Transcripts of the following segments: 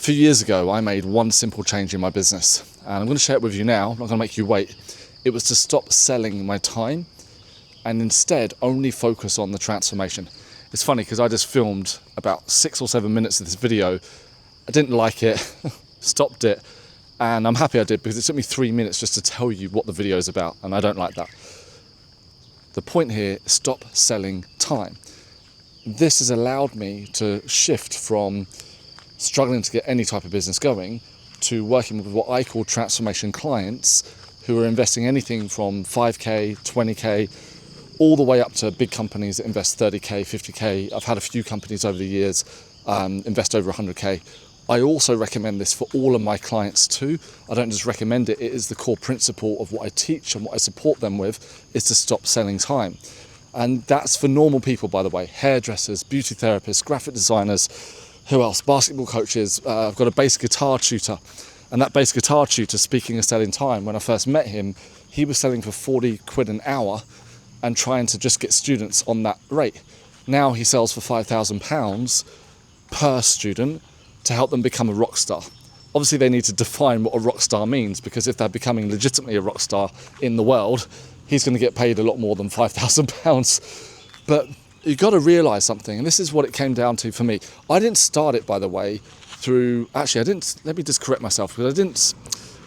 A few years ago, I made one simple change in my business, and I'm going to share it with you now. I'm not going to make you wait. It was to stop selling my time and instead only focus on the transformation. It's funny because I just filmed about 6 or 7 minutes of this video. I didn't like it, stopped it, and I'm happy I did because it took me 3 minutes just to tell you what the video is about, and I don't like that. The point here is stop selling time. This has allowed me to shift from struggling to get any type of business going to working with what I call transformation clients who are investing anything from 5k, 20k, all the way up to big companies that invest 30k, 50k. I've had a few companies over the years invest over 100k. I also recommend this for all of my clients too. I don't just recommend it, it is the core principle of what I teach and what I support them with, is to stop selling time. And that's for normal people, by the way, hairdressers, beauty therapists, graphic designers, who else? Basketball coaches. I've got a bass guitar tutor, and that bass guitar tutor, speaking of selling time, when I first met him, he was selling for 40 quid an hour and trying to just get students on that rate. Now he sells for £5,000 per student to help them become a rock star. Obviously they need to define what a rock star means, because if they're becoming legitimately a rock star in the world, he's going to get paid a lot more than £5,000. But you've got to realise something, and this is what it came down to for me. I didn't start it, by the way, let me just correct myself, because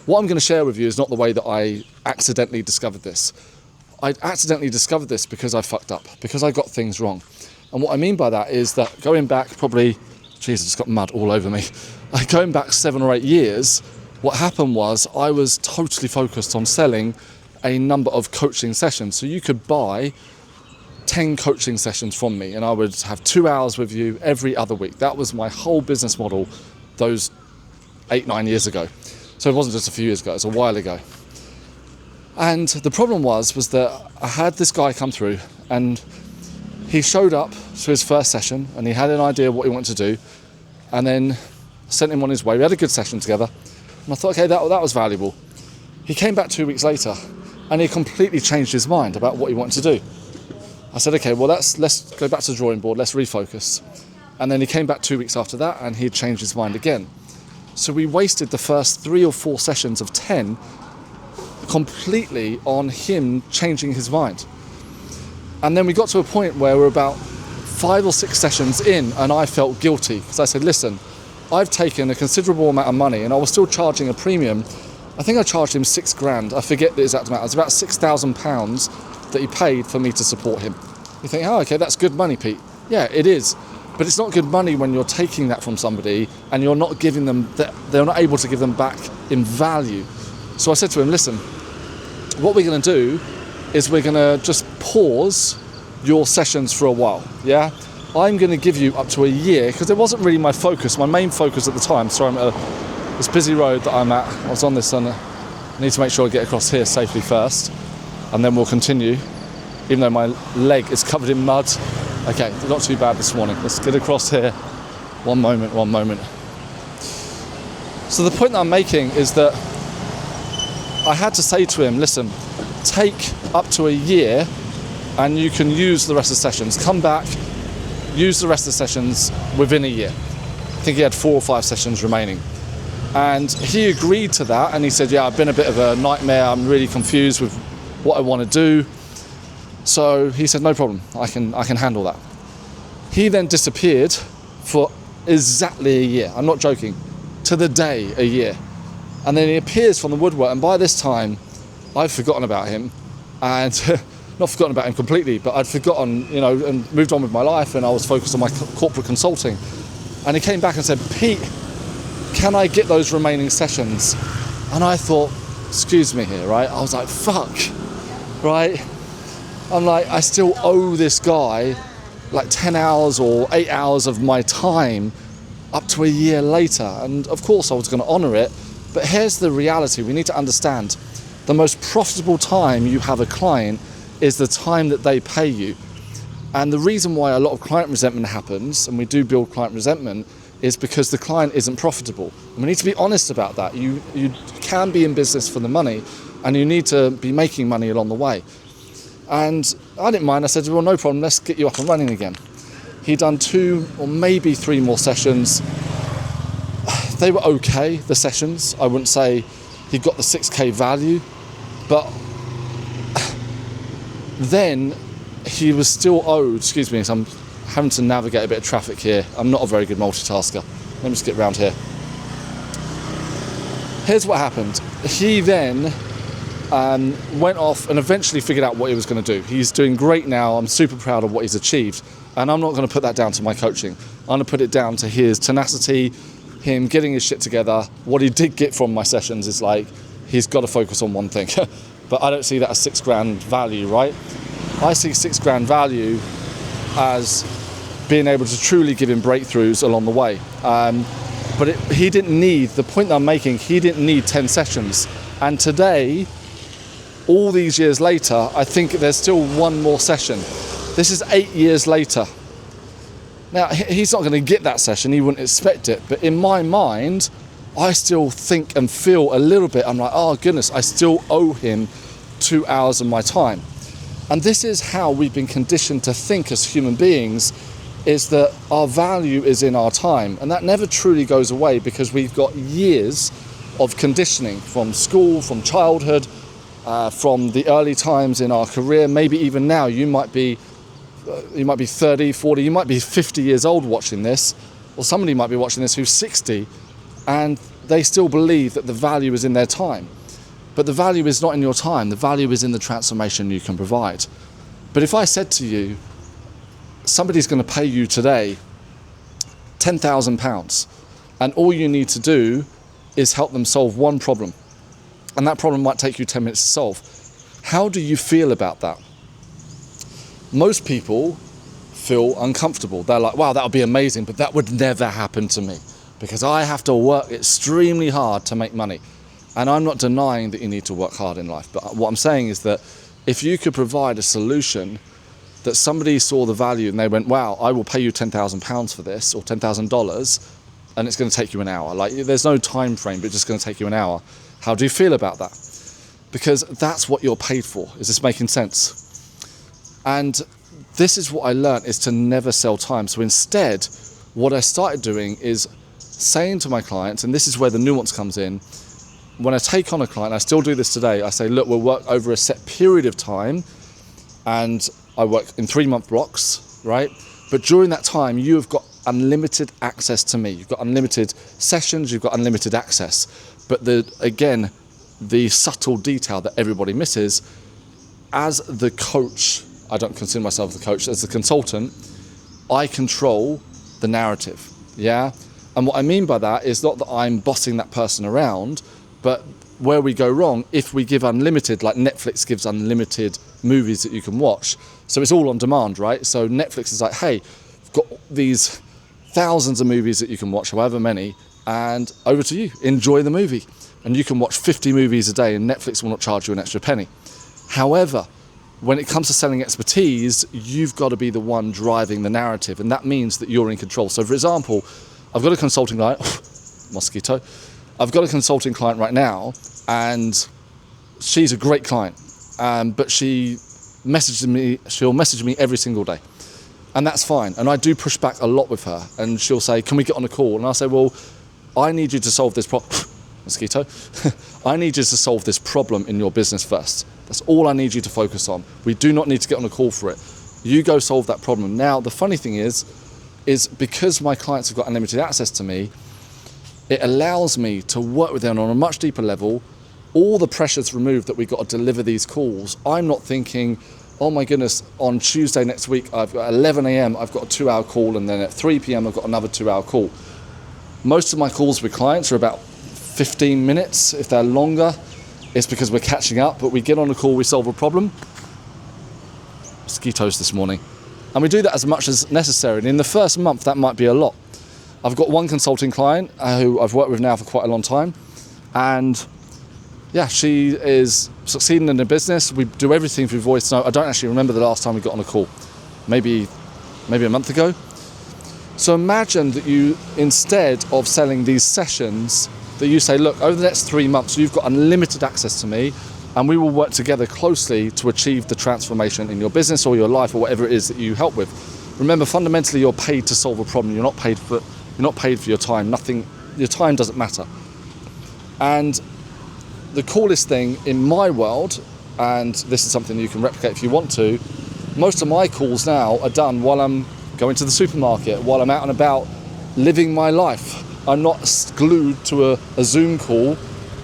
what I'm going to share with you is not the way that I accidentally discovered this. I accidentally discovered this because I fucked up, because I got things wrong. And what I mean by that is that going back probably, I just got mud all over me. Going back 7 or 8 years, what happened was I was totally focused on selling a number of coaching sessions. So you could buy 10 coaching sessions from me and I would have 2 hours with you every other week. That was my whole business model those 8-9 years ago. So it wasn't just a few years ago, it was a while ago. And the problem was that I had this guy come through and he showed up to his first session and he had an idea of what he wanted to do, and then sent him on his way. We had a good session together and I thought, okay, that was valuable. He came back 2 weeks later and he completely changed his mind about what he wanted to do. I said, okay, well, let's go back to the drawing board, let's refocus. And then he came back 2 weeks after that and he'd changed his mind again. So we wasted the first 3 or 4 sessions of 10 completely on him changing his mind. And then we got to a point where we're about 5 or 6 sessions in and I felt guilty because I said, listen, I've taken a considerable amount of money and I was still charging a premium. I think I charged him £6,000. I forget the exact amount. It's about £6,000 that he paid for me to support him. You think, oh, okay, that's good money, Pete. Yeah, it is. But it's not good money when you're taking that from somebody and you're not giving them, they're not able to give them back in value. So I said to him, listen, what we're going to do is we're going to just pause your sessions for a while, yeah? I'm going to give you up to a year, because it wasn't really my focus, my main focus at the time. Sorry, I'm at this busy road that I'm at. I was on this and I need to make sure I get across here safely first, and then we'll continue, even though my leg is covered in mud. Okay, not too bad this morning. Let's get across here. One moment. So the point that I'm making is that I had to say to him, listen, take up to a year and you can use the rest of the sessions. Come back, use the rest of the sessions within a year. I think he had 4 or 5 sessions remaining. And he agreed to that and he said, yeah, I've been a bit of a nightmare. I'm really confused with what I want to do. So he said, no problem, I can handle that. He then disappeared for exactly a year. I'm not joking, to the day, a year. And then he appears from the woodwork, and by this time, I've forgotten about him, and not forgotten about him completely, but I'd forgotten, and moved on with my life, and I was focused on my corporate consulting. And he came back and said, Pete, can I get those remaining sessions? And I thought, excuse me here, right? I was like, fuck, right? I'm like, I still owe this guy like 10 hours or 8 hours of my time up to a year later. And of course I was going to honour it. But here's the reality. We need to understand the most profitable time you have a client is the time that they pay you. And the reason why a lot of client resentment happens, and we do build client resentment, is because the client isn't profitable. And we need to be honest about that. You can be in business for the money, and you need to be making money along the way. And I didn't mind. I said, well, no problem, let's get you up and running again. He'd done 2 or maybe 3 more sessions. they were okay, the sessions. I wouldn't say he got the 6K value, but then he was still owed, excuse me, so I'm having to navigate a bit of traffic here. I'm not a very good multitasker. Let me just get around here. Here's what happened. He then went off and eventually figured out what he was going to do. He's doing great now. I'm super proud of what he's achieved. And I'm not going to put that down to my coaching. I'm going to put it down to his tenacity, him getting his shit together. What he did get from my sessions is like, he's got to focus on one thing. But I don't see that as $6,000 value, right? I see $6,000 value as being able to truly give him breakthroughs along the way. But he didn't need, the point that I'm making, he didn't need 10 sessions. And today, all these years later, I think there's still one more session. This is 8 years later. Now, he's not going to get that session, he wouldn't expect it, but in my mind, I still think and feel a little bit, I'm like, oh goodness, I still owe him 2 hours of my time. And this is how we've been conditioned to think as human beings, is that our value is in our time. And that never truly goes away because we've got years of conditioning from school, from childhood, from the early times in our career. Maybe even now you might be 30, 40, you might be 50 years old watching this, or somebody might be watching this who's 60 and they still believe that the value is in their time. But the value is not in your time, the value is in the transformation you can provide. But if I said to you, somebody's going to pay you today £10,000 and all you need to do is help them solve one problem, and that problem might take you 10 minutes to solve, how do you feel about that? Most people feel uncomfortable. They're like, wow, that would be amazing, but that would never happen to me because I have to work extremely hard to make money. And I'm not denying that you need to work hard in life, but what I'm saying is that if you could provide a solution that somebody saw the value and they went, wow, I will pay you £10,000 for this, or $10,000, and it's going to take you an hour. Like, there's no time frame, but it's just going to take you an hour. How do you feel about that? Because that's what you're paid for. Is this making sense? And this is what I learned, is to never sell time. So instead, what I started doing is saying to my clients, and this is where the nuance comes in, when I take on a client, I still do this today, I say, look, we'll work over a set period of time, and I work in 3-month blocks, right? But during that time, you have got unlimited access to me. You've got unlimited sessions, you've got unlimited access. But the subtle detail that everybody misses, as the coach, I don't consider myself the coach, as the consultant, I control the narrative, yeah? And what I mean by that is not that I'm bossing that person around, but where we go wrong, if we give unlimited, like Netflix gives unlimited movies that you can watch, so it's all on demand, right? So Netflix is like, hey, I've got these thousands of movies that you can watch, however many, and over to you, enjoy the movie. And you can watch 50 movies a day and Netflix will not charge you an extra penny. However, when it comes to selling expertise, you've got to be the one driving the narrative, and that means that you're in control. So for example, I've got a consulting client, mosquito, I've got a consulting client right now, and she's a great client, but she'll message me every single day, and that's fine. And I do push back a lot with her, and she'll say, can we get on a call? And I'll say, well, I need you to solve this problem. Mosquito. I need you to solve this problem in your business first. That's all I need you to focus on. We do not need to get on a call for it. You go solve that problem. Now, the funny thing is because my clients have got unlimited access to me, it allows me to work with them on a much deeper level. All the pressure's removed that we've got to deliver these calls. I'm not thinking, oh my goodness, on Tuesday next week, I've got 11 a.m, I've got a 2-hour call, and then at 3 p.m, I've got another 2-hour call. Most of my calls with clients are about 15 minutes. If they're longer, it's because we're catching up, but we get on a call, we solve a problem. Mosquitoes this morning. And we do that as much as necessary. And in the first month, that might be a lot. I've got one consulting client who I've worked with now for quite a long time. And yeah, she is succeeding in her business. We do everything through voice note. I don't actually remember the last time we got on a call. Maybe a month ago. So imagine that you, instead of selling these sessions, that you say, look, over the next 3 months, you've got unlimited access to me, and we will work together closely to achieve the transformation in your business or your life or whatever it is that you help with. Remember, fundamentally, you're paid to solve a problem. You're not paid for your time. Nothing your time doesn't matter. And the coolest thing in my world, and this is something you can replicate if you want to, most of my calls now are done while I'm going to the supermarket, while I'm out and about living my life. I'm not glued to a Zoom call,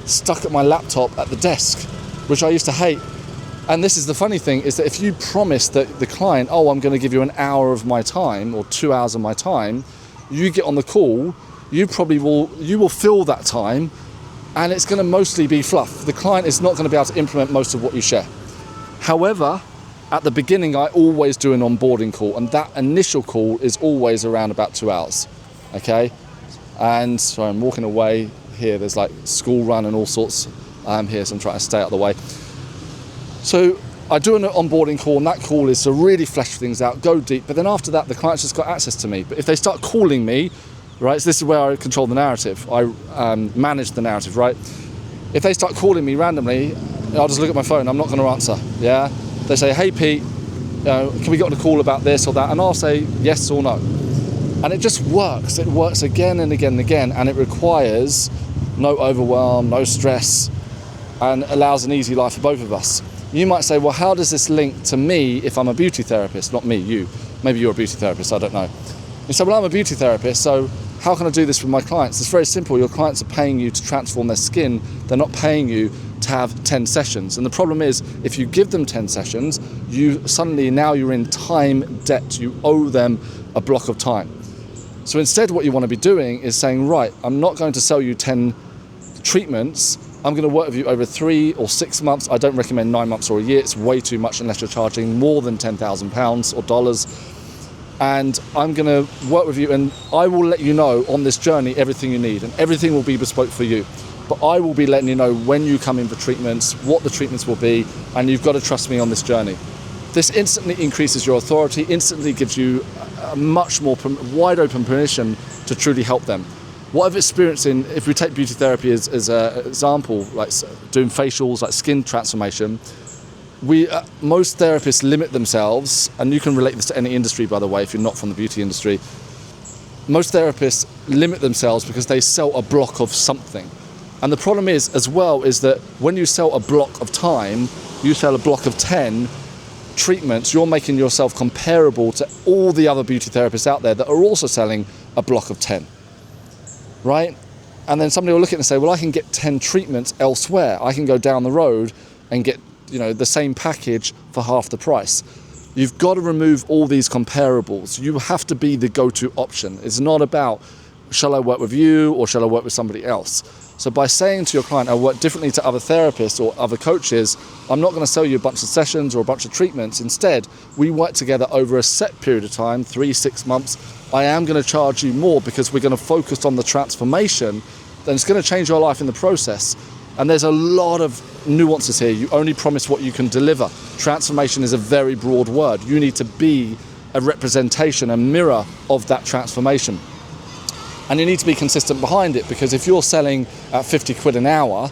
stuck at my laptop at the desk, which I used to hate. And this is the funny thing, is that if you promise that the client, oh, I'm going to give you an hour of my time or 2 hours of my time, you get on the call, you will fill that time, and it's going to mostly be fluff. The client is not going to be able to implement most of what you share. However, at the beginning, I always do an onboarding call, and that initial call is always around about 2 hours, okay? And so I'm walking away here, there's like school run and all sorts here, so I'm trying to stay out of the way. So I do an onboarding call, and that call is to really flesh things out, go deep, but then after that, the client's just got access to me. But if they start calling me, right, so this is where I control the narrative, I manage the narrative, right? If they start calling me randomly, I'll just look at my phone, I'm not going to answer, yeah? They say, hey Pete, can we get on a call about this or that? And I'll say yes or no. And it just works. It works again and again and again, and it requires no overwhelm, no stress, and allows an easy life for both of us. You might say, well, how does this link to me if I'm a beauty therapist? Not me, you. Maybe you're a beauty therapist, I don't know. You say, well, I'm a beauty therapist, so how can I do this with my clients? It's very simple. Your clients are paying you to transform their skin. They're not paying you to have 10 sessions. And the problem is, if you give them 10 sessions, now you're in time debt. You owe them a block of time. So instead, what you want to be doing is saying, right, I'm not going to sell you 10 treatments. I'm going to work with you over 3 or 6 months. I don't recommend 9 months or a year. It's way too much unless you're charging more than £10,000 or dollars. And I'm going to work with you, and I will let you know on this journey everything you need, and everything will be bespoke for you. But I will be letting you know when you come in for treatments, what the treatments will be, and you've got to trust me on this journey. This instantly increases your authority, instantly gives you a much more wide open permission to truly help them. What I've experienced if we take beauty therapy as an example, like doing facials, like skin transformation, most therapists limit themselves, and you can relate this to any industry, by the way, if you're not from the beauty industry. Most therapists limit themselves because they sell a block of something. And the problem is, as well, is that when you sell a block of time, you sell a block of 10 treatments, you're making yourself comparable to all the other beauty therapists out there that are also selling a block of 10. Right? And then somebody will look at it and say, well, I can get 10 treatments elsewhere. I can go down the road and get, the same package for half the price. You've got to remove all these comparables. You have to be the go-to option. It's not about, shall I work with you or shall I work with somebody else? So by saying to your client, I work differently to other therapists or other coaches, I'm not going to sell you a bunch of sessions or a bunch of treatments. Instead, we work together over a set period of time, 3-6 months. I am going to charge you more because we're going to focus on the transformation. Then it's going to change your life in the process. And there's a lot of nuances here. You only promise what you can deliver. Transformation is a very broad word. You need to be a representation, a mirror of that transformation. And you need to be consistent behind it, because if you're selling at 50 quid an hour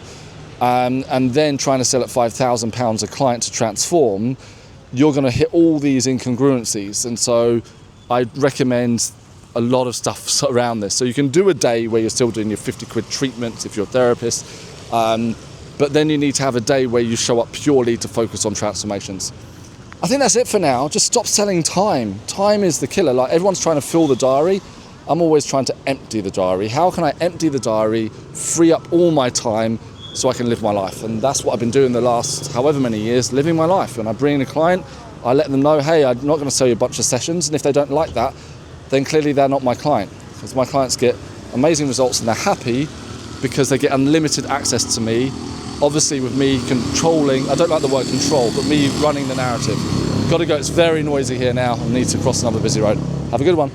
and then trying to sell at £5,000 a client to transform, you're going to hit all these incongruencies. And so I recommend a lot of stuff around this. So you can do a day where you're still doing your 50 quid treatments if you're a therapist, but then you need to have a day where you show up purely to focus on transformations. I think that's it for now. Just stop selling time. Time is the killer. Like, everyone's trying to fill the diary. I'm always trying to empty the diary. How can I empty the diary, free up all my time so I can live my life? And that's what I've been doing the last however many years, living my life. When I bring in a client, I let them know, hey, I'm not going to sell you a bunch of sessions. And if they don't like that, then clearly they're not my client. Because my clients get amazing results and they're happy because they get unlimited access to me. Obviously with me controlling, I don't like the word control, but me running the narrative. Got to go, it's very noisy here now. I need to cross another busy road. Have a good one.